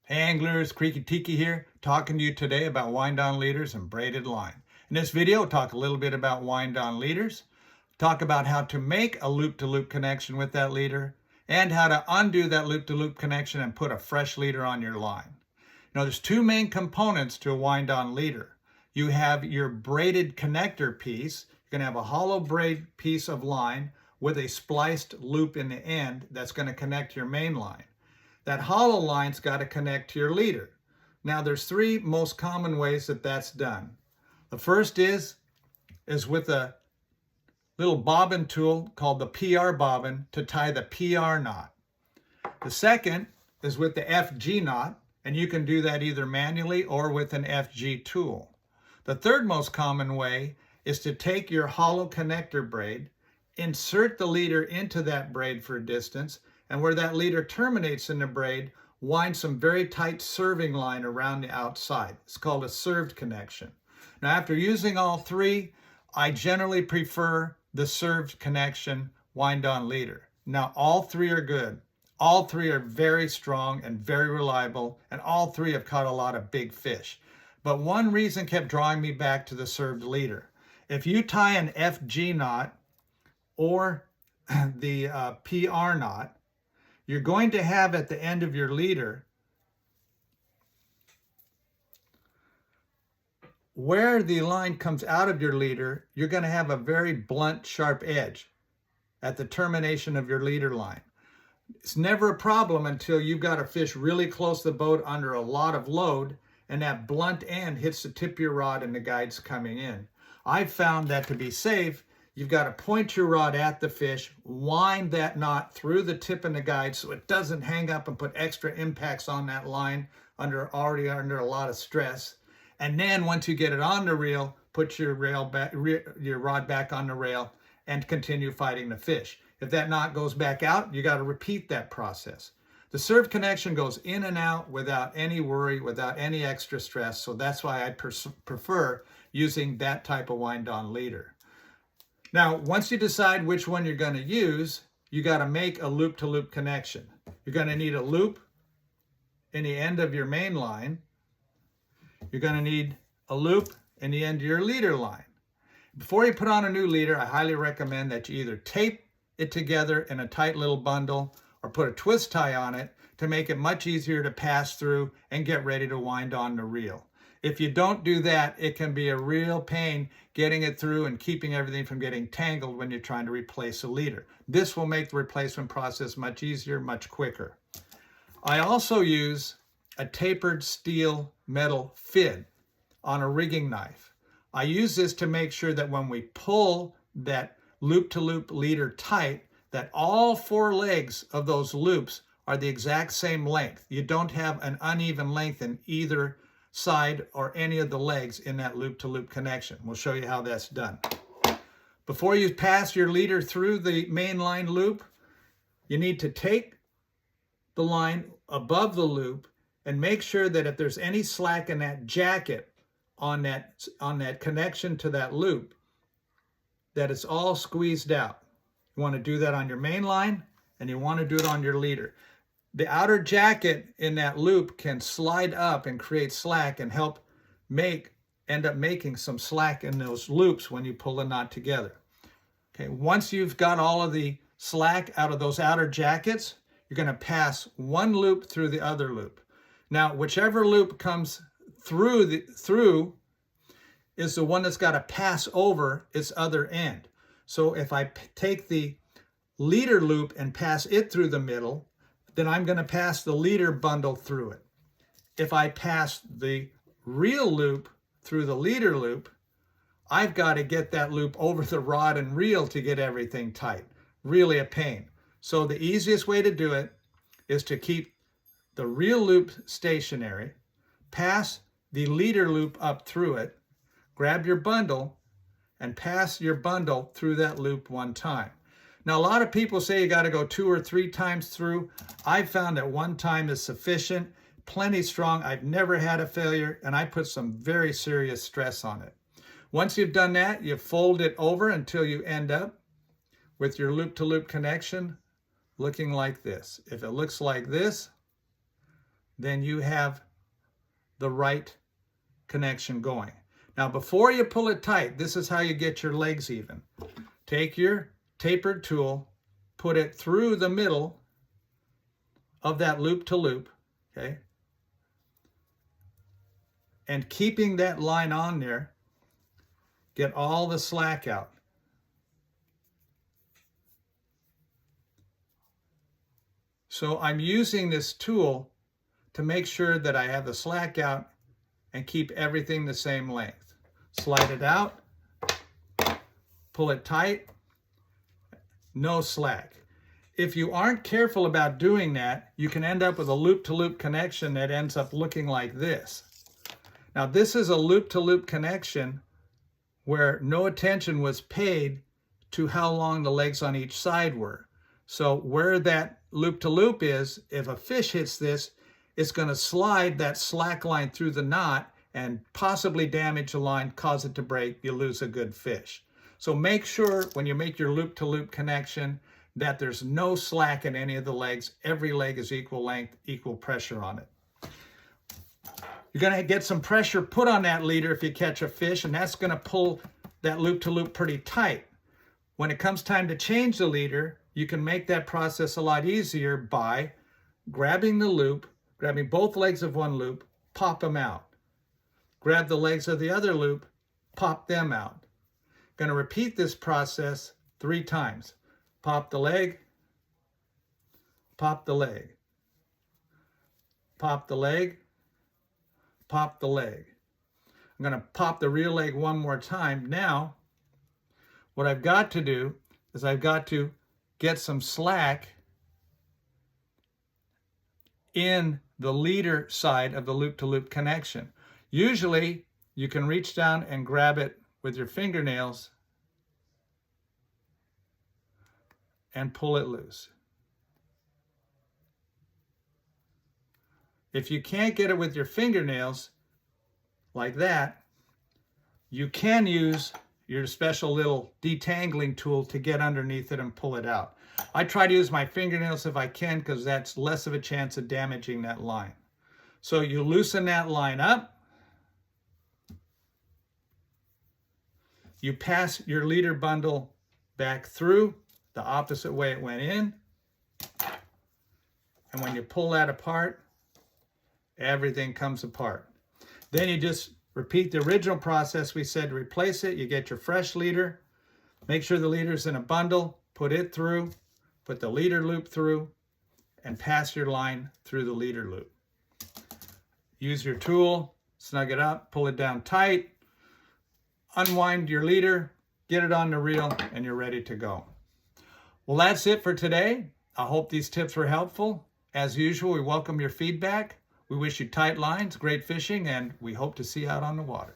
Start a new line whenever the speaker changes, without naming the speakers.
Hey anglers, Creaky Tiki here, talking to you today about wind-on leaders and braided line. In this video, I'll talk a little bit about wind-on leaders, talk about how to make a loop-to-loop connection with that leader, and how to undo that loop-to-loop connection and put a fresh leader on your line. Now, there's two main components to a wind-on leader. You have your braided connector piece. You're going to have a hollow braid piece of line with a spliced loop in the end that's going to connect your main line. That hollow line's got to connect to your leader. Now, there's three most common ways that that's done. The first is with a little bobbin tool called the PR bobbin to tie the PR knot. The second is with the FG knot, and you can do that either manually or with an FG tool. The third most common way is to take your hollow connector braid, insert the leader into that braid for a distance, and where that leader terminates in the braid, wind some very tight serving line around the outside. It's called a served connection. Now, after using all three, I generally prefer the served connection wind-on leader. Now, all three are good. All three are very strong and very reliable, and all three have caught a lot of big fish. But one reason kept drawing me back to the served leader. If you tie an FG knot or the PR knot, you're going to have at the end of your leader where the line comes out of your leader, you're going to have a very blunt, sharp edge at the termination of your leader line. It's never a problem until you've got a fish really close to the boat under a lot of load, and that blunt end hits the tip of your rod and the guide's coming in. I've found that to be safe, you've got to point your rod at the fish, wind that knot through the tip and the guide so it doesn't hang up and put extra impacts on that line already under a lot of stress. And then once you get it on the reel, put your rod back on the rail and continue fighting the fish. If that knot goes back out, you got to repeat that process. The served connection goes in and out without any worry, without any extra stress. So that's why I prefer using that type of wind-on leader. Now, once you decide which one you're going to use, you got to make a loop-to-loop connection. You're going to need a loop in the end of your main line. You're going to need a loop in the end of your leader line. Before you put on a new leader, I highly recommend that you either tape it together in a tight little bundle or put a twist tie on it to make it much easier to pass through and get ready to wind on the reel. If you don't do that, it can be a real pain getting it through and keeping everything from getting tangled when you're trying to replace a leader. This will make the replacement process much easier, much quicker. I also use a tapered steel metal fid on a rigging knife. I use this to make sure that when we pull that loop-to-loop leader tight, that all four legs of those loops are the exact same length. You don't have an uneven length in either side or any of the legs in that loop-to-loop connection. We'll show you how that's done. Before you pass your leader through the main line loop, you need to take the line above the loop and make sure that if there's any slack in that jacket on that connection to that loop, that it's all squeezed out. You want to do that on your main line, and you want to do it on your leader. The outer jacket in that loop can slide up and create slack and help end up making some slack in those loops when you pull the knot together. Okay, once you've got all of the slack out of those outer jackets, you're going to pass one loop through the other loop. Now, whichever loop comes through is the one that's got to pass over its other end. So if I take the leader loop and pass it through the middle, then I'm going to pass the leader bundle through it. If I pass the reel loop through the leader loop, I've got to get that loop over the rod and reel to get everything tight. Really a pain. So the easiest way to do it is to keep the reel loop stationary, pass the leader loop up through it, grab your bundle, and pass your bundle through that loop one time. Now, a lot of people say you got to go 2 or 3 times through. I've found that 1 time is sufficient, plenty strong. I've never had a failure, and I put some very serious stress on it. Once you've done that, you fold it over until you end up with your loop-to-loop connection looking like this. If it looks like this, then you have the right connection going. Now, before you pull it tight, this is how you get your legs even. Take your tapered tool, put it through the middle of that loop to loop, okay? And keeping that line on there, get all the slack out. So I'm using this tool to make sure that I have the slack out and keep everything the same length. Slide it out, pull it tight, no slack. If you aren't careful about doing that, you can end up with a loop-to-loop connection that ends up looking like this. Now, this is a loop-to-loop connection where no attention was paid to how long the legs on each side were. So where that loop-to-loop is, if a fish hits this, it's going to slide that slack line through the knot and possibly damage the line, cause it to break, you lose a good fish. So make sure when you make your loop-to-loop connection that there's no slack in any of the legs. Every leg is equal length, equal pressure on it. You're going to get some pressure put on that leader if you catch a fish, and that's going to pull that loop-to-loop pretty tight. When it comes time to change the leader, you can make that process a lot easier by grabbing the loop, grabbing both legs of one loop, pop them out. Grab the legs of the other loop, pop them out. Going to repeat this process 3 times. Pop the leg, pop the leg, pop the leg, pop the leg. I'm going to pop the real leg one more time. Now, what I've got to do is I've got to get some slack in the leader side of the loop-to-loop connection. Usually, you can reach down and grab it with your fingernails and pull it loose. If you can't get it with your fingernails like that, you can use your special little detangling tool to get underneath it and pull it out. I try to use my fingernails if I can because that's less of a chance of damaging that line. So you loosen that line up. You pass your leader bundle back through the opposite way it went in. And when you pull that apart, everything comes apart. Then you just repeat the original process we said to replace it. You get your fresh leader, make sure the leader's in a bundle, put it through, put the leader loop through, and pass your line through the leader loop. Use your tool, snug it up, pull it down tight, unwind your leader, get it on the reel, and you're ready to go. Well, that's it for today. I hope these tips were helpful. As usual, we welcome your feedback. We wish you tight lines, great fishing, and we hope to see you out on the water.